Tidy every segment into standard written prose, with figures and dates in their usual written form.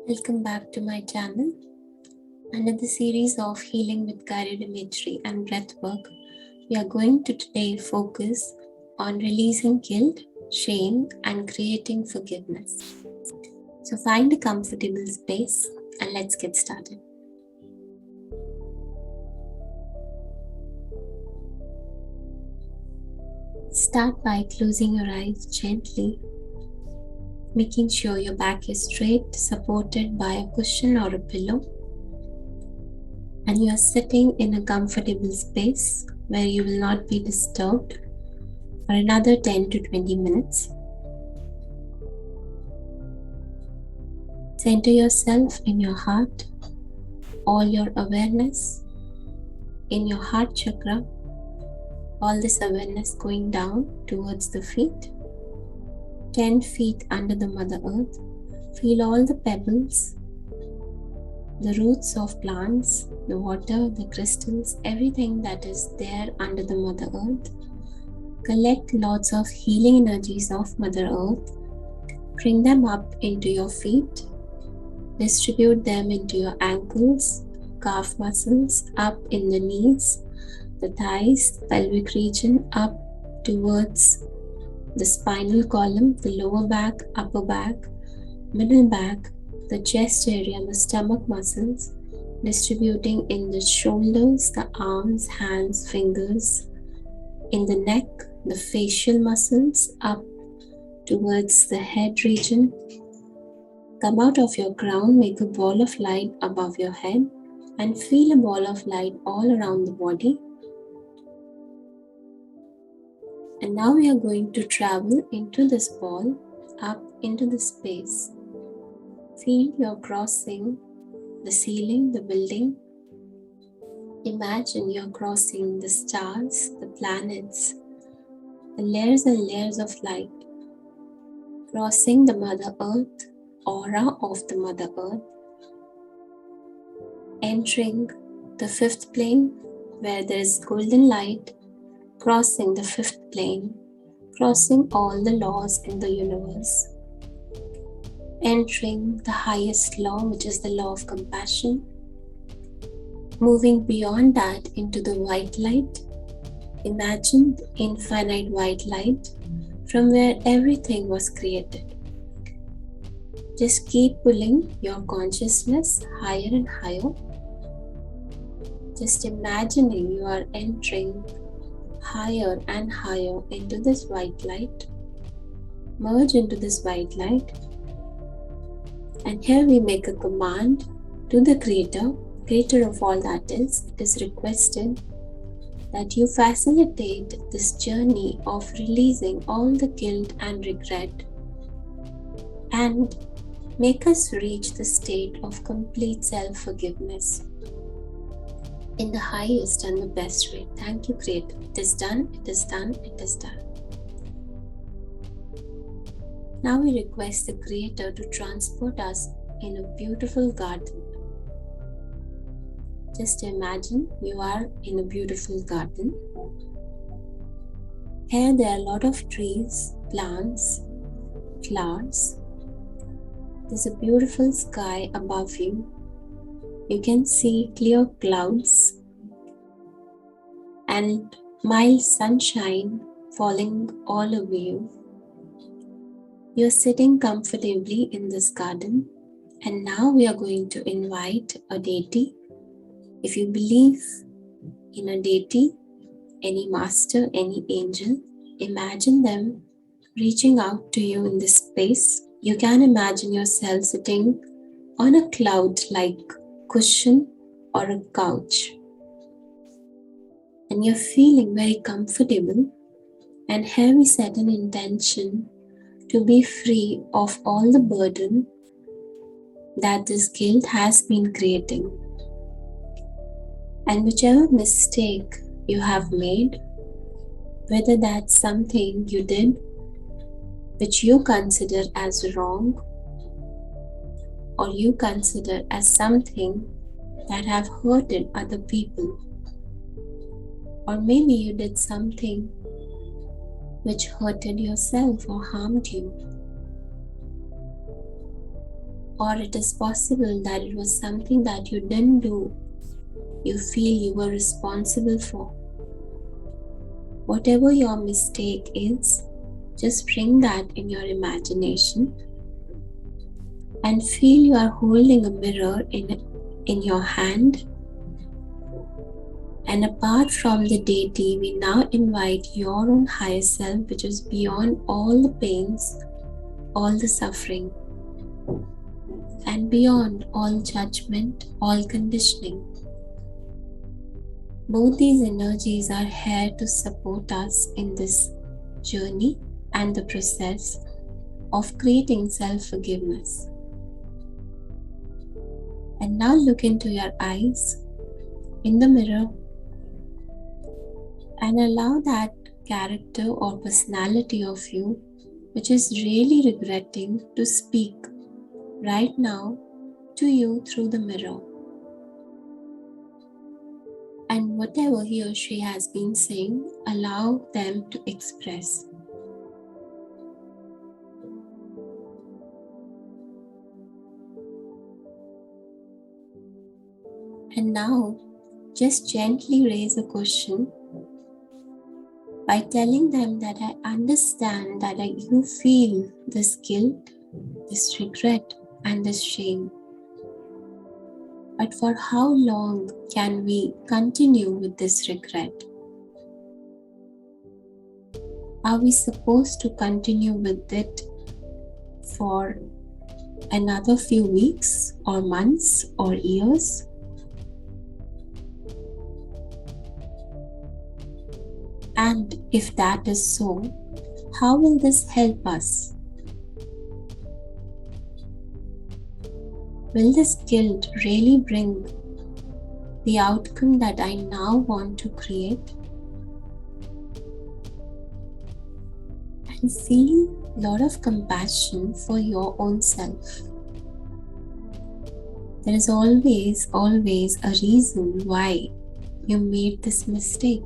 Welcome back to my channel. Under the series of Healing with Guided Imagery and Breathwork, we are going to today focus on releasing guilt, shame, and creating forgiveness. So find a comfortable space and let's get started. Start by closing your eyes gently, making sure your back is straight, supported by a cushion or a pillow, and you are sitting in a comfortable space where you will not be disturbed for another 10 to 20 minutes. Center yourself in your heart, all your awareness in your heart chakra, all this awareness going down towards the feet, 10 feet under the Mother Earth. Feel all the pebbles, the roots of plants, the water, the crystals, everything that is there under the Mother Earth. Collect lots of healing energies of Mother Earth. Bring them up into your feet. Distribute them into your ankles, calf muscles, up in the knees, the thighs, the pelvic region, up towards the spinal column, the lower back, upper back, middle back, the chest area, the stomach muscles, distributing in the shoulders, the arms, hands, fingers, in the neck, the facial muscles, up towards the head region. Come out of your crown, make a ball of light above your head, and feel a ball of light all around the body. And now we are going to travel into this ball, up into the space. Feel you're crossing the ceiling, the building. Imagine you're crossing the stars, the planets, the layers and layers of light, crossing the Mother Earth, aura of the Mother Earth, entering the fifth plane where there is golden light, crossing the fifth plane, crossing all the laws in the universe, entering the highest law, which is the law of compassion, moving beyond that into the white light. Imagine the infinite white light from where everything was created. Just keep pulling your consciousness higher and higher. Just imagining you are entering higher and higher into this white light. Merge into this white light. And here we make a command to the creator of all that is. It is requested that you facilitate this journey of releasing all the guilt and regret and make us reach the state of complete self-forgiveness in the highest and the best way. Thank you, Creator. It is done, it is done, it is done. Now we request the Creator to transport us in a beautiful garden. Just imagine you are in a beautiful garden. Here there are a lot of trees, plants, flowers. There's a beautiful sky above you. You can see clear clouds and mild sunshine falling all over you. You're sitting comfortably in this garden, and now we are going to invite a deity. If you believe in a deity, any master, any angel, imagine them reaching out to you in this space. You can imagine yourself sitting on a cloud-like cushion or a couch, and you're feeling very comfortable. And here we set an intention to be free of all the burden that this guilt has been creating. And whichever mistake you have made, whether that's something you did which you consider as wrong, or you consider as something that have hurted other people, or maybe you did something which hurted yourself or harmed you. Or it is possible that it was something that you didn't do, you feel you were responsible for. Whatever your mistake is, just bring that in your imagination and feel you are holding a mirror in your hand. And apart from the deity, we now invite your own higher self, which is beyond all the pains, all the suffering, and beyond all judgment, all conditioning. Both these energies are here to support us in this journey and the process of creating self-forgiveness. And now look into your eyes in the mirror and allow that character or personality of you which is really regretting to speak right now to you through the mirror. And whatever he or she has been saying, allow them to express. And now, just gently raise a question by telling them that I understand that you feel this guilt, this regret, and this shame. But for how long can we continue with this regret? Are we supposed to continue with it for another few weeks or months or years? And if that is so, how will this help us? Will this guilt really bring the outcome that I now want to create? And feel a lot of compassion for your own self. There is always a reason why you made this mistake.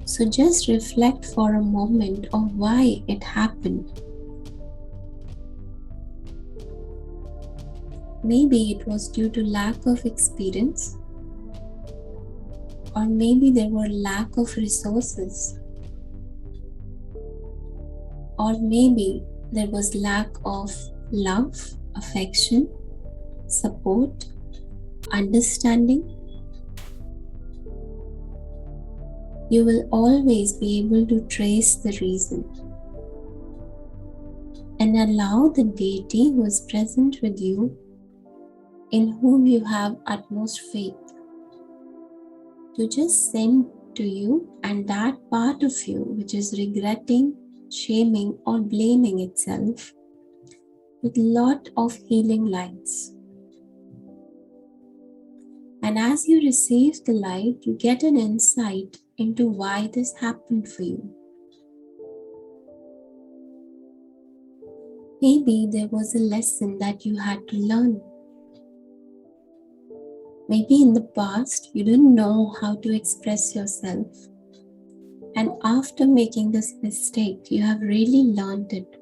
So just reflect for a moment on why it happened. Maybe it was due to lack of experience, or maybe there were lack of resources, or maybe there was lack of love, affection, support, understanding. You will always be able to trace the reason and allow the deity who is present with you, in whom you have utmost faith, to just send to you and that part of you which is regretting, shaming, or blaming itself with a lot of healing lights. And as you receive the light, you get an insight into why this happened for you. Maybe there was a lesson that you had to learn. Maybe in the past you didn't know how to express yourself, and after making this mistake you have really learned it.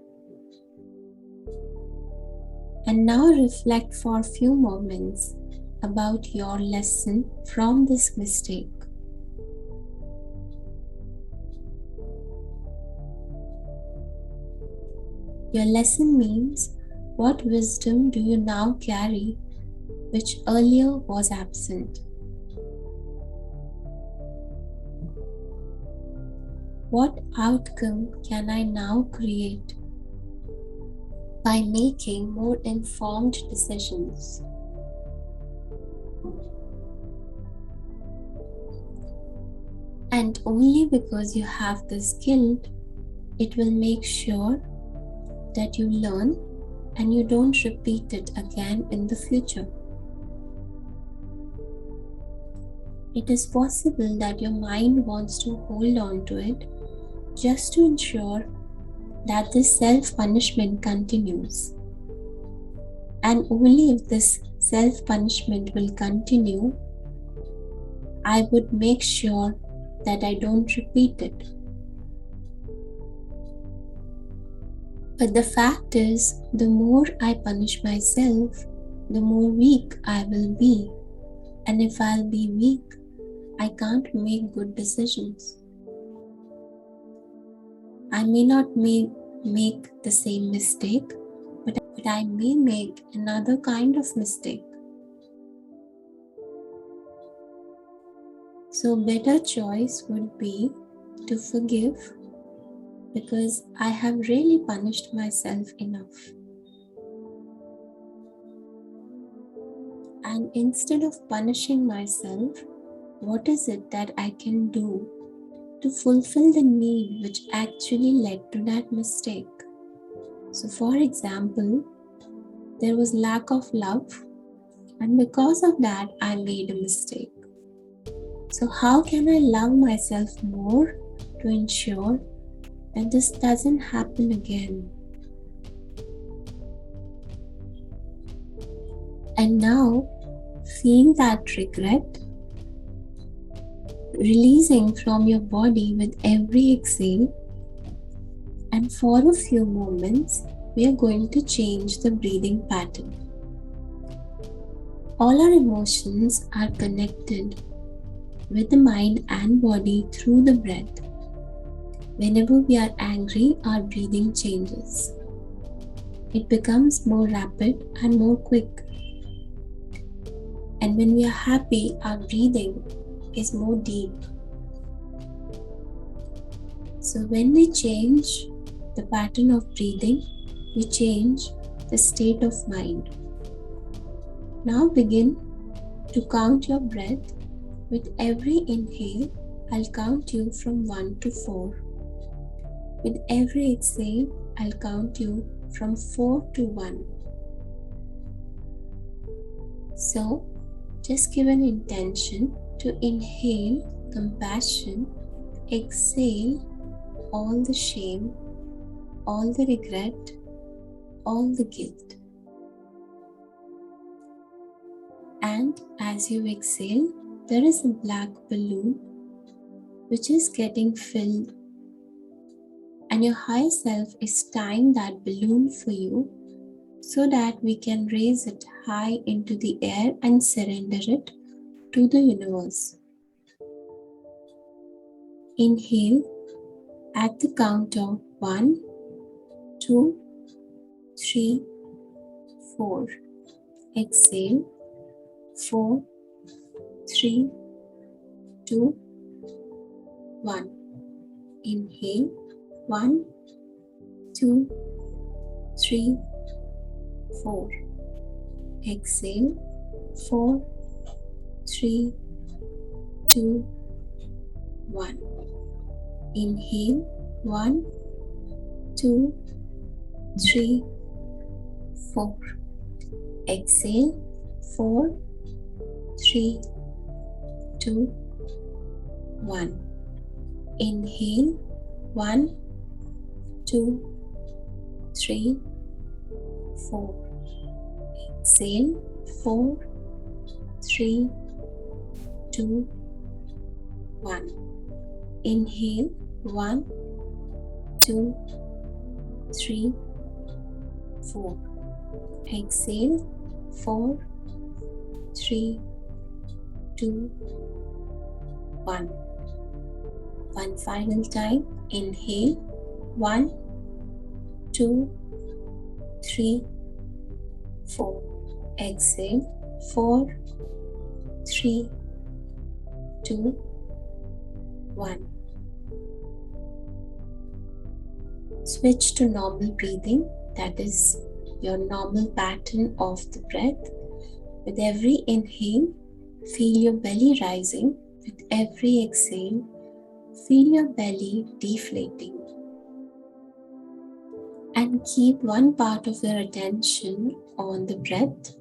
And now reflect for a few moments about your lesson from this mistake. Your lesson means, what wisdom do you now carry which earlier was absent? What outcome can I now create by making more informed decisions? And only because you have this guilt, it will make sure that you learn and you don't repeat it again in the future. It is possible that your mind wants to hold on to it just to ensure that this self-punishment continues. And only if this self-punishment will continue, I would make sure that I don't repeat it. But the fact is, the more I punish myself, the more weak I will be. And if I'll be weak, I can't make good decisions. I may not make the same mistake, but I may make another kind of mistake. So better choice would be to forgive, because I have really punished myself enough. And instead of punishing myself, what is it that I can do to fulfill the need which actually led to that mistake? So for example, there was lack of love, and because of that I made a mistake. So how can I love myself more to ensure that this doesn't happen again? And now, feel that regret releasing from your body with every exhale. And for a few moments, we are going to change the breathing pattern. All our emotions are connected with the mind and body through the breath. Whenever we are angry, our breathing changes. It becomes more rapid and more quick. And when we are happy, our breathing is more deep. So when we change the pattern of breathing, we change the state of mind. Now begin to count your breath. With every inhale, I'll count you from 1 to 4. With every exhale, I'll count you from 4 to 1. So, just give an intention to inhale compassion, exhale all the shame, all the regret, all the guilt. And as you exhale, there is a black balloon which is getting filled, and your higher self is tying that balloon for you so that we can raise it high into the air and surrender it to the universe. Inhale at the count of 1, 2, 3, 4. Exhale 4, 3, 2, 1. Inhale 1, 2, 3, 4. Exhale 4, 3, 2, 1. Inhale 1, 2, 3, 4. Exhale 4, 3, 2, 1. Inhale 1, 2, 3, 4. Exhale 4, 3, 2, 1. Inhale 1, 2, 3, 4. Exhale 4, 3, 2, 1. One final time. Inhale 1, 2, 3, 4. Exhale 4, 3, 2, 1. Switch to normal breathing, that is your normal pattern of the breath. With every inhale, feel your belly rising. With every exhale, feel your belly deflating. And keep one part of your attention on the breath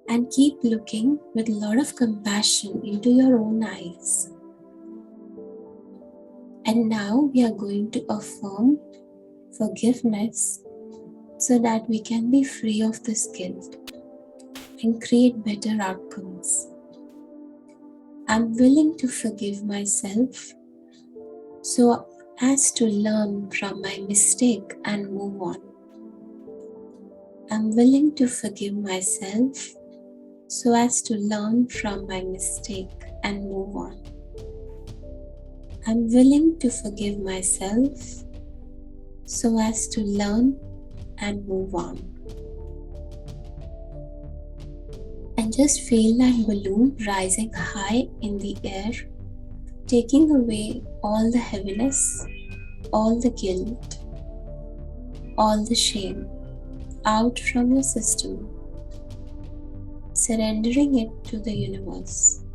and keep looking with a lot of compassion into your own eyes. And now we are going to affirm forgiveness so that we can be free of this guilt and create better outcomes. I'm willing to forgive myself so as to learn from my mistake and move on. I'm willing to forgive myself so as to learn from my mistake and move on. I'm willing to forgive myself so as to learn and move on. And just feel that balloon rising high in the air, taking away all the heaviness, all the guilt, all the shame out from your system, surrendering it to the universe.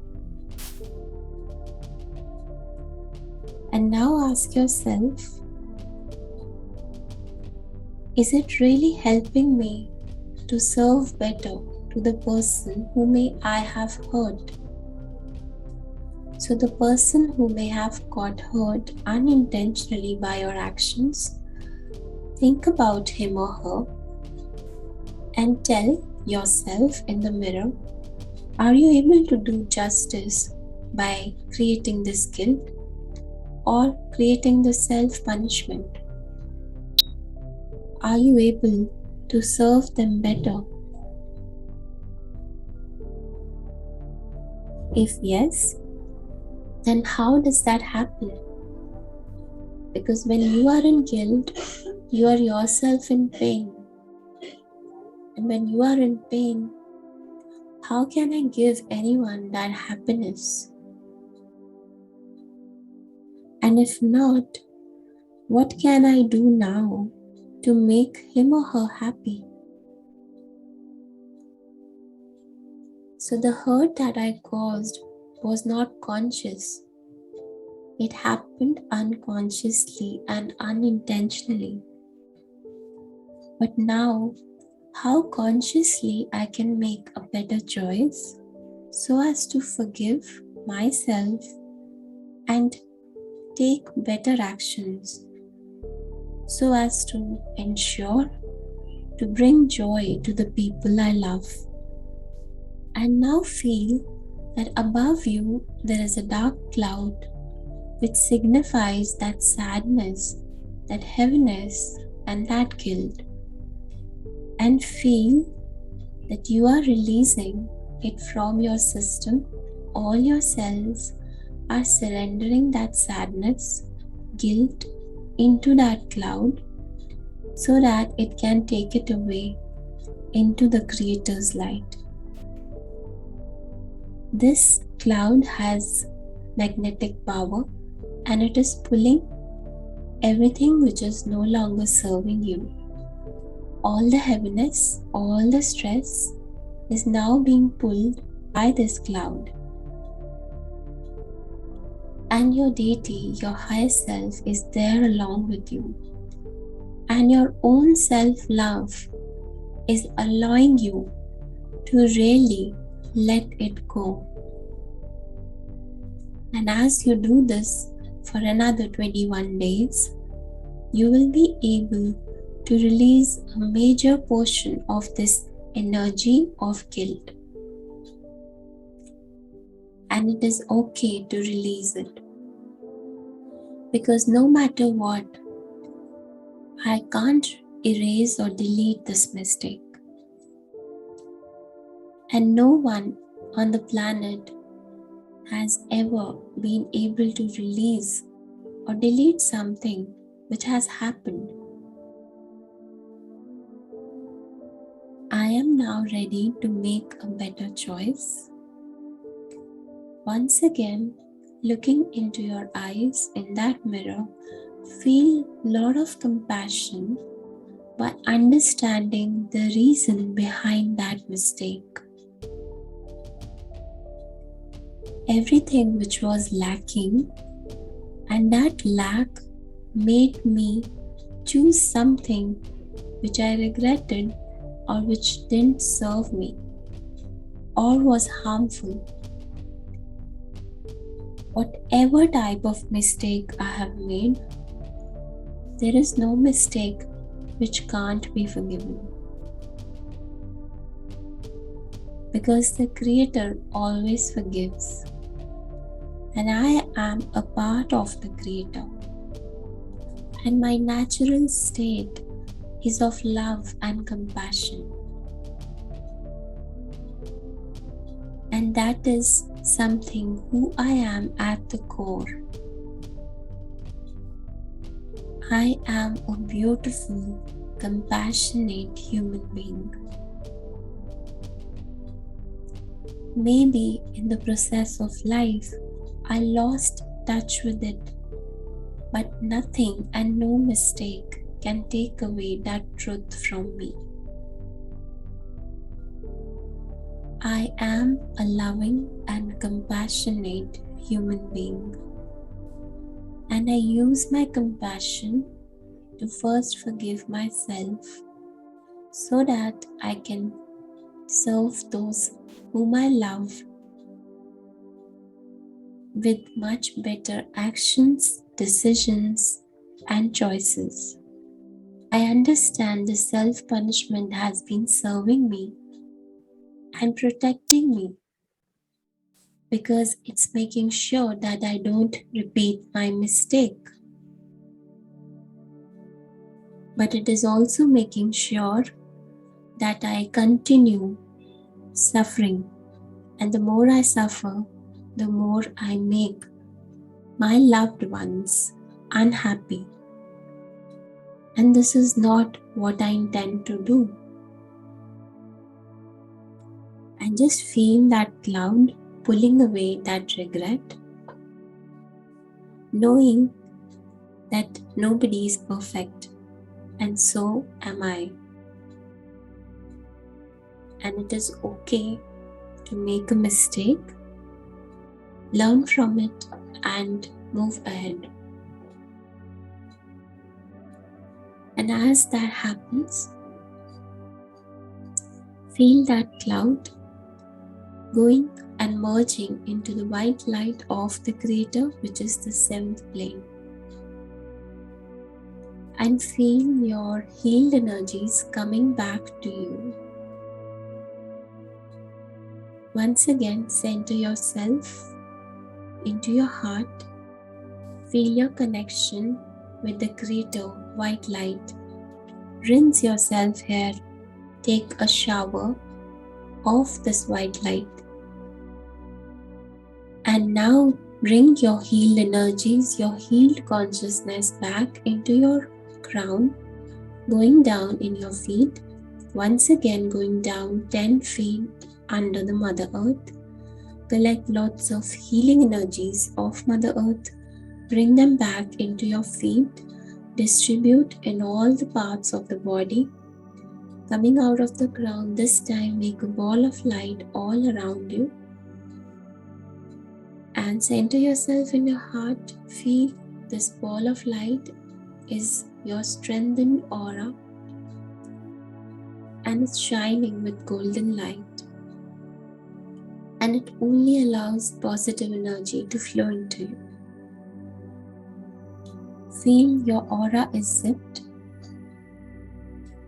And now ask yourself, is it really helping me to serve better to the person who may I have hurt? So the person who may have got hurt unintentionally by your actions, think about him or her and tell yourself in the mirror, are you able to do justice by creating this guilt or creating the self-punishment? Are you able to serve them better? If yes, then how does that happen? Because when you are in guilt, you are yourself in pain. And when you are in pain, how can I give anyone that happiness? And if not, what can I do now to make him or her happy? So the hurt that I caused was not conscious. It happened unconsciously and unintentionally. But now, how consciously I can make a better choice so as to forgive myself and take better actions so as to ensure to bring joy to the people I love. And now feel that above you there is a dark cloud which signifies that sadness, that heaviness and that guilt. And feel that you are releasing it from your system. All your cells are surrendering that sadness, guilt into that cloud so that it can take it away into the Creator's light. This cloud has magnetic power and it is pulling everything which is no longer serving you. All the heaviness, all the stress is now being pulled by this cloud. And your deity, your higher self, is there along with you. And your own self-love is allowing you to really let it go. And as you do this for another 21 days, you will be able to release a major portion of this energy of guilt. And it is okay to release it. Because no matter what, I can't erase or delete this mistake. And no one on the planet has ever been able to release or delete something which has happened. I am now ready to make a better choice. Once again, looking into your eyes in that mirror, feel a lot of compassion by understanding the reason behind that mistake. Everything which was lacking, and that lack made me choose something which I regretted or which didn't serve me or was harmful. Whatever type of mistake I have made, there is no mistake which can't be forgiven. Because the Creator always forgives. And I am a part of the Creator. And my natural state is of love and compassion. And that is something who I am at the core. I am a beautiful, compassionate human being. Maybe in the process of life, I lost touch with it, but nothing and no mistake can take away that truth from me. I am a loving and compassionate human being, and I use my compassion to first forgive myself so that I can serve those whom I love with much better actions, decisions, and choices. I understand the self-punishment has been serving me and protecting me because it's making sure that I don't repeat my mistake. But it is also making sure that I continue suffering, and the more I suffer, the more I make my loved ones unhappy. And this is not what I intend to do. And just feel that cloud pulling away that regret, knowing that nobody is perfect, and so am I. And it is okay to make a mistake, learn from it, and move ahead. And as that happens, feel that cloud going and merging into the white light of the Creator, which is the seventh plane. And feel your healed energies coming back to you. Once again, center yourself into your heart. Feel your connection with the Creator, white light. Rinse yourself here. Take a shower of this white light. And now bring your healed energies, your healed consciousness back into your crown, going down in your feet. Once again, going down 10 feet under the Mother Earth. Collect lots of healing energies of Mother Earth. Bring them back into your feet. Distribute in all the parts of the body. Coming out of the crown, this time make a ball of light all around you. And center yourself in your heart. Feel this ball of light is your strengthened aura, and it's shining with golden light. And it only allows positive energy to flow into you. Feel your aura is zipped.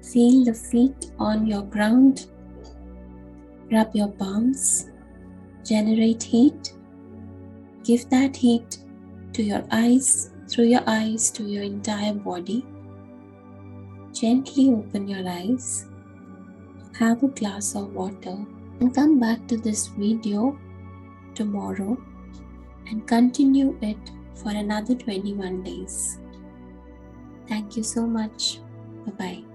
Feel the feet on your ground. Rub your palms. Generate heat. Give that heat to your eyes, through your eyes to your entire body. Gently open your eyes. Have a glass of water and come back to this video tomorrow and continue it for another 21 days. Thank you so much. Bye-bye.